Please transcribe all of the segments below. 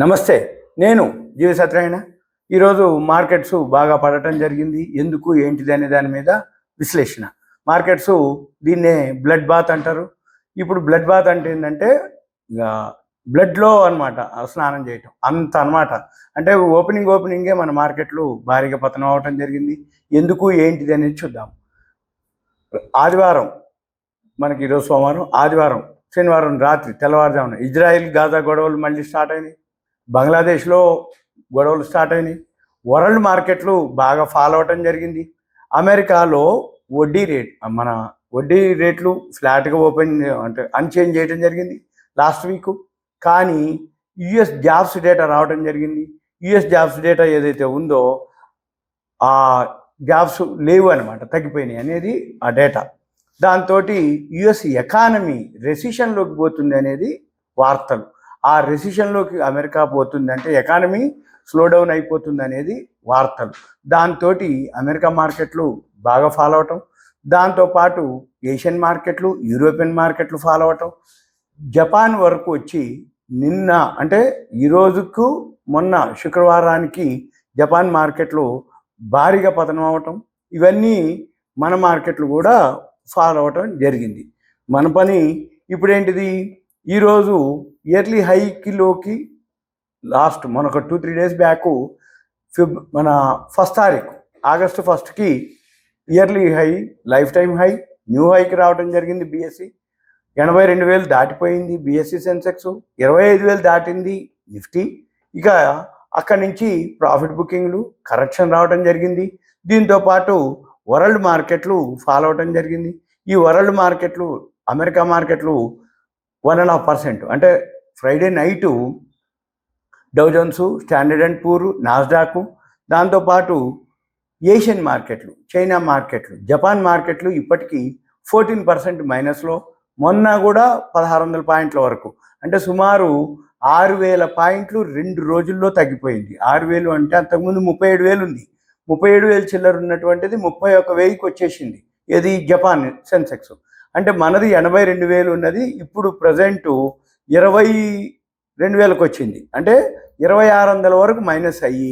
నమస్తే. నేను జీవి సత్యనారాయణ. ఈరోజు మార్కెట్స్ బాగా పడటం జరిగింది. ఎందుకు ఏంటిది అనే దాని మీద విశ్లేషణ. మార్కెట్స్ దీన్నే బ్లడ్ బాత్ అంటారు. ఇప్పుడు బ్లడ్ బాత్ అంటే ఏంటంటే ఇక బ్లడ్లో అనమాట స్నానం చేయటం అంత అనమాట. అంటే ఓపెనింగే మన మార్కెట్లు భారీగా పతనం అవటం జరిగింది. ఎందుకు ఏంటిది అనేది చూద్దాం. ఆదివారం మనకి ఈరోజు సోమవారం, ఆదివారం శనివారం రాత్రి తెల్లవారుజామున ఇజ్రాయిల్ గాజా గొడవలు మళ్ళీ స్టార్ట్ అయినాయి. బంగ్లాదేశ్లో గొడవలు స్టార్ట్ అయినాయి. వరల్డ్ మార్కెట్లు బాగా ఫాలో అవటం జరిగింది. అమెరికాలో వడ్డీ రేట్లు ఫ్లాట్గా ఓపెన్ అంటే అన్చేంజ్ చేయడం జరిగింది లాస్ట్ వీక్. కానీ యుఎస్ జాబ్స్ డేటా రావడం జరిగింది. యుఎస్ జాబ్స్ డేటా ఏదైతే ఉందో ఆ జాబ్స్ లేవు అనమాట, తగ్గిపోయినాయి అనేది ఆ డేటా. దాంతో యుఎస్ ఎకానమీ రెసిషన్లోకి పోతుంది అనేది వార్తలు. ఆ రెసిషన్లోకి అమెరికా పోతుంది అంటే ఎకానమీ స్లో డౌన్ అయిపోతుంది అనేది వార్తలు. దాంతో అమెరికా మార్కెట్లు బాగా ఫాలో అవటం, దాంతోపాటు ఏషియన్ మార్కెట్లు, యూరోపియన్ మార్కెట్లు ఫాలో అవటం, జపాన్ వరకు వచ్చి నిన్న అంటే ఈరోజుకు మొన్న శుక్రవారానికి జపాన్ మార్కెట్లు భారీగా పతనం అవటం, ఇవన్నీ మన మార్కెట్లు కూడా ఫాలో అవటం జరిగింది. మన పని ఇప్పుడేంటిది, ఈరోజు ఇయర్లీ హైకిలోకి లాస్ట్ మనొక 2-3 డేస్ బ్యాక్ మన 1 తారీఖు ఆగస్టు 1కి yearly high, lifetime high, new హైకి రావడం జరిగింది. బిఎస్సి 82,000 దాటిపోయింది. బిఎస్సి సెన్సెక్స్ 25,000 దాటింది. నిఫ్టీ ఇక అక్కడి నుంచి ప్రాఫిట్ బుకింగ్లు కరెక్షన్ రావడం జరిగింది. దీంతోపాటు వరల్డ్ మార్కెట్లు ఫాలో అవడం జరిగింది. ఈ వరల్డ్ మార్కెట్లు అమెరికా మార్కెట్లు 1.5% అంటే Friday night Dow Jones, Standard and Poor's, Nasdaq, దాంతోపాటు ఏషియన్ మార్కెట్లు, చైనా మార్కెట్లు, జపాన్ మార్కెట్లు ఇప్పటికీ 14% మైనస్లో. మొన్న కూడా 1,600 పాయింట్ల వరకు అంటే సుమారు 6,000 పాయింట్లు 2 రోజుల్లో తగ్గిపోయింది. 6,000 అంటే అంతకుముందు 37,000 ఉంది. 37,000 చిల్లర ఉన్నటువంటిది 31,000కి వచ్చేసింది. ఇది జపాన్ సెన్సెక్స్. అంటే మనది 82,000 ఉన్నది ఇప్పుడు ప్రజెంటు 22,000కి వచ్చింది. అంటే 2,600 వరకు మైనస్ అయ్యి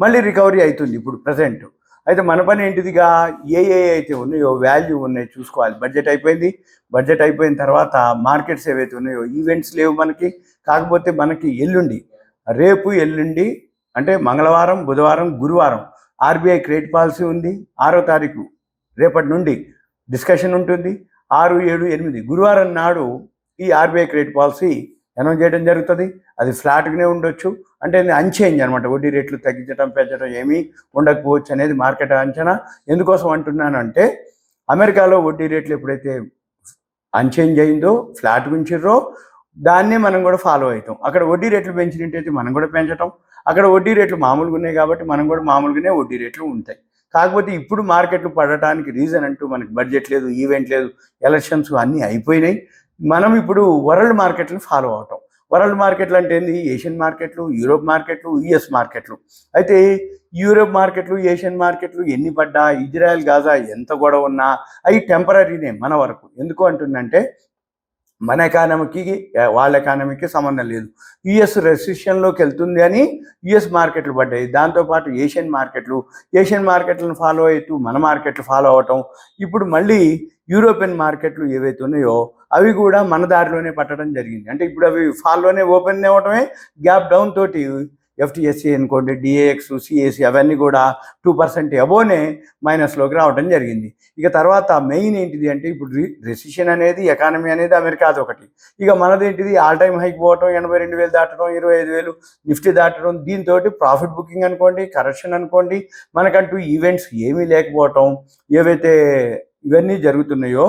మళ్ళీ రికవరీ అవుతుంది ఇప్పుడు ప్రజెంట్. అయితే మన పని ఏంటిదిగా ఏ అయితే ఉన్నాయో వాల్యూ ఉన్నాయి చూసుకోవాలి. బడ్జెట్ అయిపోయింది. బడ్జెట్ అయిపోయిన తర్వాత మార్కెట్స్ ఏవైతే ఉన్నాయో ఈవెంట్స్ లేవు మనకి. కాకపోతే మనకి రేపు ఎల్లుండి అంటే మంగళవారం, బుధవారం, గురువారం ఆర్బీఐ క్రెడిట్ పాలసీ ఉంది. 6వ తారీఖు రేపటి నుండి డిస్కషన్ ఉంటుంది. 6, 7, 8 గురువారం నాడు ఈ ఆర్బీఐ క్రెడిట్ పాలసీ అనౌన్స్ చేయడం జరుగుతుంది. అది ఫ్లాట్గానే ఉండొచ్చు, అంటే అన్చేంజ్ అనమాట. వడ్డీ రేట్లు తగ్గించడం పెంచడం ఏమీ ఉండకపోవచ్చు అనేది మార్కెట్ అంచనా. ఎందుకోసం అంటున్నానంటే అమెరికాలో వడ్డీ రేట్లు ఎప్పుడైతే అన్చేంజ్ అయిందో, ఫ్లాట్ ఉంచిర్రో, దాన్నే మనం కూడా ఫాలో అవుతాం. అక్కడ వడ్డీ రేట్లు పెంచినట్టయితే మనం కూడా పెంచటం, అక్కడ వడ్డీ రేట్లు మామూలుగా ఉన్నాయి కాబట్టి మనం కూడా మామూలుగానే వడ్డీ రేట్లు ఉంటాయి. కాకపోతే ఇప్పుడు మార్కెట్లు పడటానికి రీజన్ అంటూ మనకి బడ్జెట్ లేదు, ఈవెంట్ లేదు, ఎలక్షన్స్ అన్నీ అయిపోయినాయి. మనం ఇప్పుడు వరల్డ్ మార్కెట్లను ఫాలో అవటం. వరల్డ్ మార్కెట్లు అంటే ఏంది? ఏషియన్ మార్కెట్లు, యూరోప్ మార్కెట్లు, యుఎస్ మార్కెట్లు. అయితే యూరోప్ మార్కెట్లు, ఏషియన్ మార్కెట్లు ఎన్ని పడ్డా, ఇజ్రాయెల్ గాజా ఎంత గొడవ ఉన్నా అవి టెంపరీనే మన వరకు. ఎందుకు అంటుందంటే మన ఎకానమీకి వాళ్ళ ఎకానమీకి సంబంధం లేదు. యుఎస్ రెసిషన్లోకి వెళ్తుంది అని యుఎస్ మార్కెట్లు పడ్డాయి. దాంతోపాటు ఏషియన్ మార్కెట్లను ఫాలో అవుతూ మన మార్కెట్లు ఫాలో అవటం. ఇప్పుడు మళ్ళీ యూరోపియన్ మార్కెట్లు ఏవైతే ఉన్నాయో అవి కూడా మన దారిలోనే పట్టడం జరిగింది. అంటే ఇప్పుడు అవి ఫాల్లోనే ఓపెన్ అవ్వటమే, గ్యాప్ డౌన్ తోటి ఎఫ్టీఎస్సీ అనుకోండి, డిఏఎక్స్, సిఏసి అవన్నీ కూడా 2% అబోనే మైనస్లోకి రావడం జరిగింది. ఇక తర్వాత మెయిన్ ఏంటిది అంటే ఇప్పుడు రెసిషన్ అనేది, ఎకానమీ అనేది అమెరికాది ఒకటి. ఇక మనదేంటిది ఆల్ టైమ్ హైక్ పోవటం, 82,000 దాటడం, 25,000 నిఫ్టీ దాటడం. దీంతో ప్రాఫిట్ బుకింగ్ అనుకోండి, కరెక్షన్ అనుకోండి, మనకంటూ ఈవెంట్స్ ఏమీ లేకపోవటం, ఏవైతే ఇవన్నీ జరుగుతున్నాయో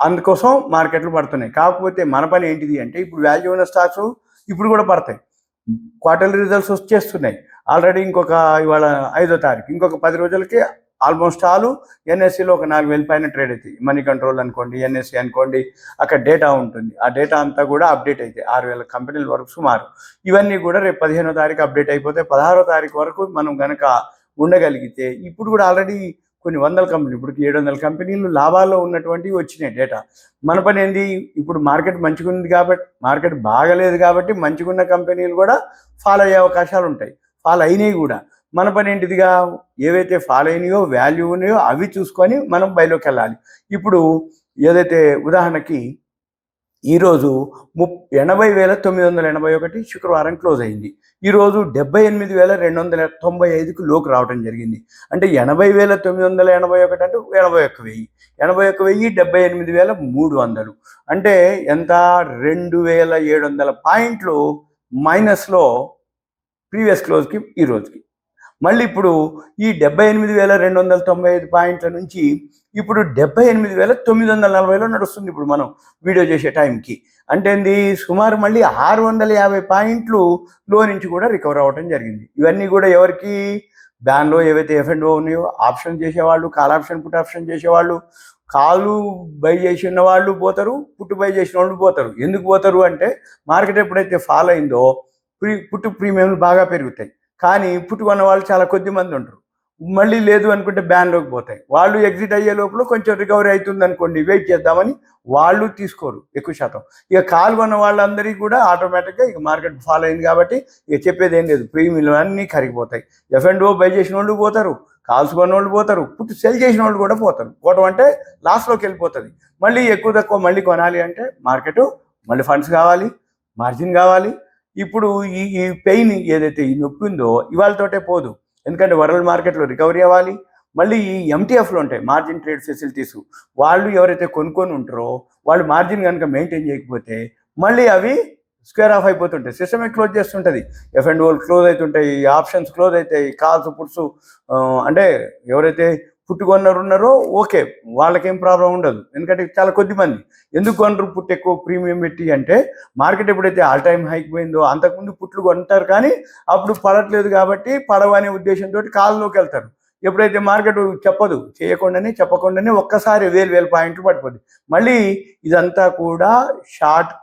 అందుకోసం మార్కెట్లు పడుతున్నాయి. కాకపోతే మన పని ఏంటిది అంటే ఇప్పుడు వాల్యూ ఉన్న స్టాక్స్ ఇప్పుడు కూడా పడతాయి. క్వార్టర్లీ రిజల్ట్స్ వచ్చేస్తున్నాయి ఆల్రెడీ. ఇవాళ 5వ తారీఖు, ఇంకొక 10 రోజులకి ఆల్మోస్ట్ ఆల్ ఎన్ఎస్సిలో ఒక 4,000 పైన ట్రేడ్ అవుతాయి. మనీ కంట్రోల్ అనుకోండి, ఎన్ఎస్సి అనుకోండి, అక్కడ డేటా ఉంటుంది. ఆ డేటా అంతా కూడా అప్డేట్ అవుతాయి. 6,000 కంపెనీల వరకు సుమారు. ఇవన్నీ కూడా రేపు 15వ తారీఖు అప్డేట్ అయిపోతే 16వ తారీఖు వరకు మనం కనుక ఉండగలిగితే, ఇప్పుడు కూడా ఆల్రెడీ కొన్ని వందల కంపెనీలు, ఇప్పుడు 700 కంపెనీలు లాభాల్లో ఉన్నటువంటివి వచ్చినాయి డేటా. మన పని ఏంది, ఇప్పుడు మార్కెట్ మంచిగా ఉంది కాబట్టి, మార్కెట్ బాగలేదు కాబట్టి మంచిగున్న కంపెనీలు కూడా ఫాలో అయ్యే అవకాశాలు ఉంటాయి, ఫాలో అయినాయి కూడా. మన పని ఏంటిదిగా, ఏవైతే ఫాలో అయినాయో వాల్యూ ఉన్నాయో అవి చూసుకొని మనం బయలోకి వెళ్ళాలి. ఇప్పుడు ఏదైతే ఉదాహరణకి ఈరోజు 80,981 శుక్రవారం క్లోజ్ అయింది. ఈరోజు 78,295కు లోకి రావడం జరిగింది. అంటే 80,981 అంటే 81,000, 81,000 78,300 అంటే ఎంత, 2,700 పాయింట్లు మైనస్లో ప్రీవియస్ క్లోజ్కి ఈ రోజుకి. మళ్ళీ ఇప్పుడు ఈ 78,295 పాయింట్ల నుంచి ఇప్పుడు 78,940లో నడుస్తుంది ఇప్పుడు మనం వీడియో చేసే టైంకి. అంటే ఏంది, సుమారు మళ్ళీ 650 పాయింట్లు లో నుంచి కూడా రికవర్ అవ్వడం జరిగింది. ఇవన్నీ కూడా ఎవరికి, బ్యాన్లో ఏవైతే F&O ఉన్నాయో ఆప్షన్ చేసేవాళ్ళు, కాల్ ఆప్షన్ పుట్ ఆప్షన్ చేసేవాళ్ళు, కాలు బై చేసిన వాళ్ళు పోతారు, పుట్టు బై చేసిన వాళ్ళు పోతారు. ఎందుకు పోతారు అంటే మార్కెట్ ఎప్పుడైతే ఫాలో అయిందో పుట్టు ప్రీమియంలు బాగా పెరుగుతాయి, కానీ పుట్టు కొన్న వాళ్ళు చాలా కొద్ది మంది ఉంటారు. మళ్ళీ లేదు అనుకుంటే బ్యాన్లోకి పోతాయి. వాళ్ళు ఎగ్జిట్ అయ్యే లోపల కొంచెం రికవరీ అవుతుంది అనుకోండి, వెయిట్ చేద్దామని వాళ్ళు తీసుకోరు ఎక్కువ శాతం. ఇక కాల్ కొన్న వాళ్ళందరికీ కూడా ఆటోమేటిక్గా ఇక మార్కెట్ ఫాలో అయింది కాబట్టి ఇక చెప్పేది ఏం లేదు, ప్రీమియంలు అన్నీ కరిగిపోతాయి. F&O బై చేసిన వాళ్ళు పోతారు, కాల్స్ కొన్న వాళ్ళు పోతారు, పుట్టు సెల్ చేసిన వాళ్ళు కూడా పోతారు. పోవటం అంటే లాస్లోకి వెళ్ళిపోతుంది. మళ్ళీ ఎక్కువ తక్కువ మళ్ళీ కొనాలి అంటే మార్కెట్ మళ్ళీ ఫండ్స్ కావాలి, మార్జిన్ కావాలి. ఇప్పుడు ఈ పెయిన్ ఏదైతే ఈ నొప్పి ఉందో ఇవాళతోటే పోదు, ఎందుకంటే వరల్డ్ మార్కెట్లో రికవరీ అవ్వాలి. మళ్ళీ ఈ MTFలు ఉంటాయి, మార్జిన్ ట్రేడ్ ఫెసిలిటీస్, వాళ్ళు ఎవరైతే కొనుక్కొని ఉంటారో వాళ్ళు మార్జిన్ కనుక మెయింటైన్ చేయకపోతే మళ్ళీ అవి స్క్వేర్ ఆఫ్ అయిపోతుంటాయి, సిస్టమే క్లోజ్ చేస్తుంటుంది. F&Oలు క్లోజ్ అవుతుంటాయి, ఆప్షన్స్ క్లోజ్ అవుతాయి, కాల్స్ పుట్స్ అంటే ఎవరైతే పుట్టు కొన్నారో ఓకే, వాళ్ళకేం ప్రాబ్లం ఉండదు, ఎందుకంటే చాలా కొద్ది మంది. ఎందుకు కొనరు పుట్టు ఎక్కువ ప్రీమియం పెట్టి అంటే మార్కెట్ ఎప్పుడైతే ఆల్ టైమ్ హైక్ పోయిందో అంతకుముందు పుట్లు కొంటారు, కానీ అప్పుడు పడట్లేదు కాబట్టి పడవనే ఉద్దేశంతో కాల్లోకి వెళ్తారు. ఎప్పుడైతే మార్కెట్ చెప్పదు, చెప్పకుండానే ఒక్కసారి 1,000 పాయింట్లు పడిపోద్ది. మళ్ళీ ఇదంతా కూడా షార్ట్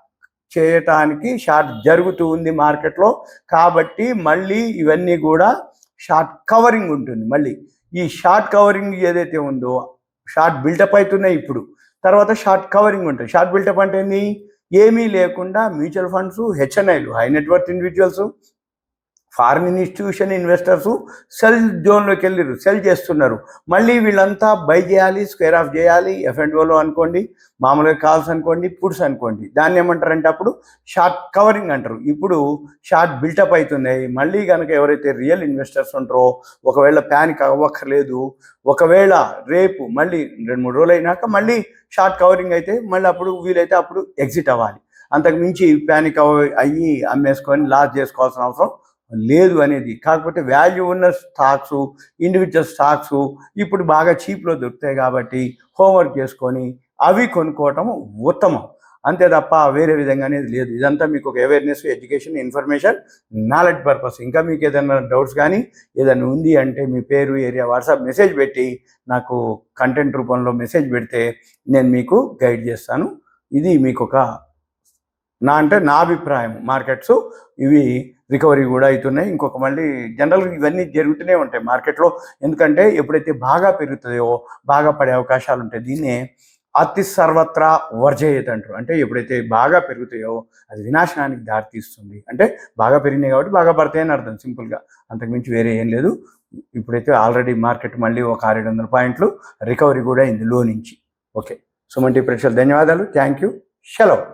చేయటానికి షార్ట్ జరుగుతూ ఉంది మార్కెట్లో, కాబట్టి మళ్ళీ ఇవన్నీ కూడా షార్ట్ కవరింగ్ ఉంటుంది. మళ్ళీ ఈ షార్ట్ కవరింగ్ ఏదైతే ఉందో షార్ట్ బిల్టప్ అవుతున్నాయి ఇప్పుడు, తర్వాత షార్ట్ కవరింగ్ ఉంటుంది. షార్ట్ బిల్టప్ అంటే ఏంది, ఏమీ లేకుండా మ్యూచువల్ ఫండ్స్, HNIలు, high net worth individuals, foreign institution investors sell జోన్లోకి వెళ్ళారు, సెల్ చేస్తున్నారు. మళ్ళీ వీళ్ళంతా బై చేయాలి, స్క్వేర్ ఆఫ్ చేయాలి. F&Oలో అనుకోండి, మామూలుగా కాల్స్ అనుకోండి, పుట్స్ అనుకోండి, దాన్ని ఏమంటారంటే అప్పుడు షార్ట్ కవరింగ్ అంటారు. ఇప్పుడు షార్ట్ బిల్టప్ అవుతున్నాయి. మళ్ళీ కనుక ఎవరైతే రియల్ ఇన్వెస్టర్స్ ఉంటారో ఒకవేళ ప్యానిక్ అవ్వక్కర్లేదు, ఒకవేళ రేపు మళ్ళీ 2-3 రోజులు అయినాక మళ్ళీ షార్ట్ కవరింగ్ అయితే మళ్ళీ అప్పుడు వీలైతే అప్పుడు ఎగ్జిట్ అవ్వాలి. అంతకు మించి ప్యానిక్ అయ్యి అమ్మేసుకొని లాస్ చేసుకోవాల్సిన అవసరం లేదు అనేది. కాకపోతే వాల్యూ ఉన్న స్టాక్స్, ఇండివిజువల్ స్టాక్స్ ఇప్పుడు బాగా చీప్లో దొరుకుతాయి కాబట్టి హోంవర్క్ చేసుకొని అవి కొనుక్కోవటం ఉత్తమం, అంతే తప్ప వేరే విధంగా అనేది లేదు. ఇదంతా మీకు ఒక awareness, education, information, knowledge purpose. ఇంకా మీకు ఏదైనా డౌట్స్ కానీ ఏదైనా ఉంది అంటే మీ పేరు, ఏరియా, వాట్సాప్ మెసేజ్ పెట్టి నాకు కంటెంట్ రూపంలో మెసేజ్ పెడితే నేను మీకు గైడ్ చేస్తాను. ఇది మీకు ఒక నా అభిప్రాయం. మార్కెట్స్ ఇవి రికవరీ కూడా అవుతున్నాయి. ఇంకొక మళ్ళీ జనరల్గా ఇవన్నీ జరుగుతూనే ఉంటాయి మార్కెట్లో, ఎందుకంటే ఎప్పుడైతే బాగా పెరుగుతాయో బాగా పడే అవకాశాలు ఉంటాయి. దీన్నే అతి సర్వత్రా వర్జయేత్ అంటారు. అంటే ఎప్పుడైతే బాగా పెరుగుతాయో అది వినాశనానికి దారితీస్తుంది. అంటే బాగా పెరిగినాయి కాబట్టి బాగా పడతాయని అర్థం, సింపుల్గా, అంతకుమించి వేరే ఏం లేదు. ఇప్పుడైతే ఆల్రెడీ మార్కెట్ మళ్ళీ ఒక 600-700 పాయింట్లు రికవరీ కూడా అయింది లో నుంచి. ఓకే, సుమన్ టీవీ ప్రేక్షకులు ధన్యవాదాలు, థ్యాంక్ యూ, సెలవు.